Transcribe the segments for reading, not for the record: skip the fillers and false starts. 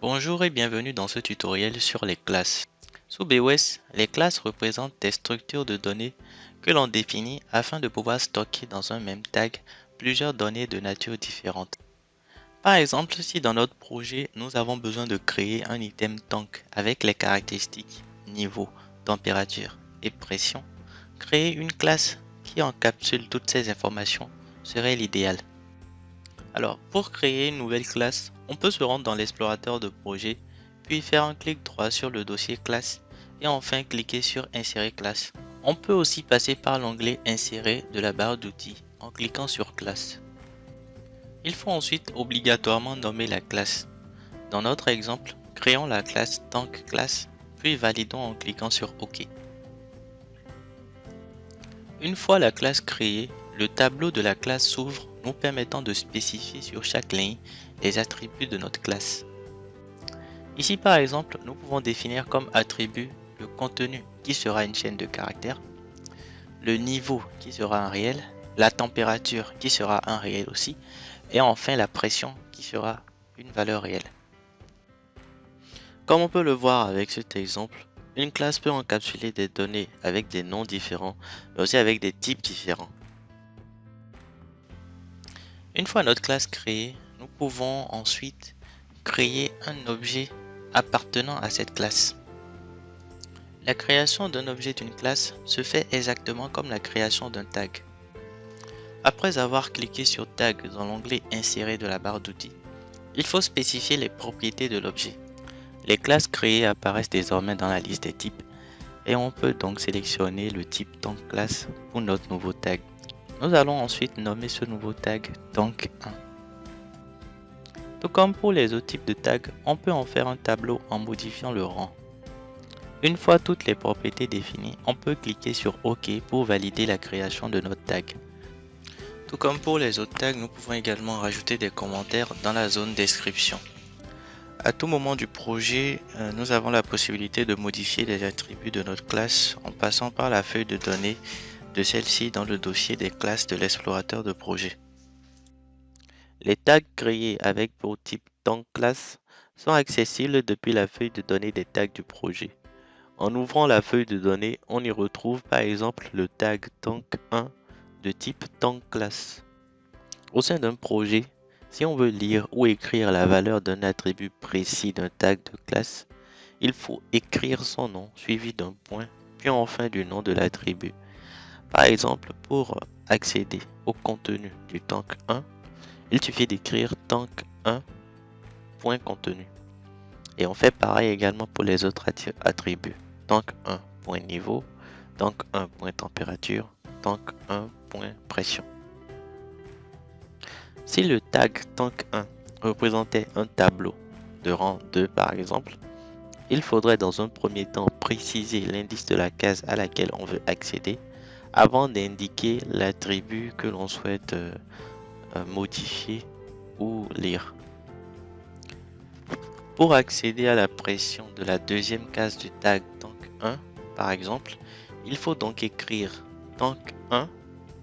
Bonjour et bienvenue dans ce tutoriel sur les classes. Sous BOS, les classes représentent des structures de données que l'on définit afin de pouvoir stocker dans un même tag plusieurs données de nature différente. Par exemple, si dans notre projet, nous avons besoin de créer un item tank avec les caractéristiques niveau, température et pression, créer une classe qui encapsule toutes ces informations serait l'idéal. Alors, pour créer une nouvelle classe, on peut se rendre dans l'explorateur de projet, puis faire un clic droit sur le dossier classe et enfin cliquer sur Insérer classe. On peut aussi passer par l'onglet Insérer de la barre d'outils en cliquant sur classe. Il faut ensuite obligatoirement nommer la classe. Dans notre exemple, créons la classe Tank Class, puis validons en cliquant sur OK. Une fois la classe créée, le tableau de la classe s'ouvre, nous permettant de spécifier sur chaque ligne les attributs de notre classe. Ici par exemple, nous pouvons définir comme attribut le contenu qui sera une chaîne de caractères, le niveau qui sera un réel, la température qui sera un réel aussi, et enfin la pression qui sera une valeur réelle. Comme on peut le voir avec cet exemple, une classe peut encapsuler des données avec des noms différents, mais aussi avec des types différents. Une fois notre classe créée, nous pouvons ensuite créer un objet appartenant à cette classe. La création d'un objet d'une classe se fait exactement comme la création d'un tag. Après avoir cliqué sur Tag dans l'onglet Insérer de la barre d'outils, il faut spécifier les propriétés de l'objet. Les classes créées apparaissent désormais dans la liste des types et on peut donc sélectionner le type Tank Class pour notre nouveau tag. Nous allons ensuite nommer ce nouveau tag Tank1. Tout comme pour les autres types de tags, on peut en faire un tableau en modifiant le rang. Une fois toutes les propriétés définies, on peut cliquer sur OK pour valider la création de notre tag. Tout comme pour les autres tags, nous pouvons également rajouter des commentaires dans la zone description. À tout moment du projet, nous avons la possibilité de modifier les attributs de notre classe en passant par la feuille de données de celle-ci dans le dossier des classes de l'explorateur de projet. Les tags créés avec pour type Tank Class sont accessibles depuis la feuille de données des tags du projet. En ouvrant la feuille de données, on y retrouve par exemple le tag Tank1 de type Tank Class. Au sein d'un projet, si on veut lire ou écrire la valeur d'un attribut précis d'un tag de classe, il faut écrire son nom suivi d'un point, puis enfin du nom de l'attribut. Par exemple, pour accéder au contenu du Tank1, il suffit d'écrire Tank1.contenu. Et on fait pareil également pour les autres attributs. Tank1.niveau, Tank1.température, Tank1.pression. Si le tag Tank1 représentait un tableau de rang 2 par exemple, il faudrait dans un premier temps préciser l'indice de la case à laquelle on veut accéder avant d'indiquer l'attribut que l'on souhaite modifier ou lire. Pour accéder à la pression de la deuxième case du tag Tank1 par exemple, il faut donc écrire Tank1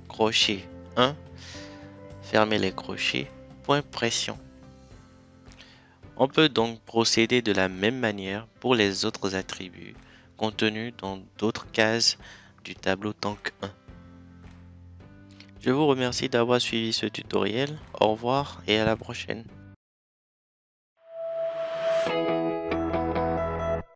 crochet 1 fermer les crochets, point pression. On peut donc procéder de la même manière pour les autres attributs contenus dans d'autres cases du tableau Tank1. Je vous remercie d'avoir suivi ce tutoriel. Au revoir et à la prochaine.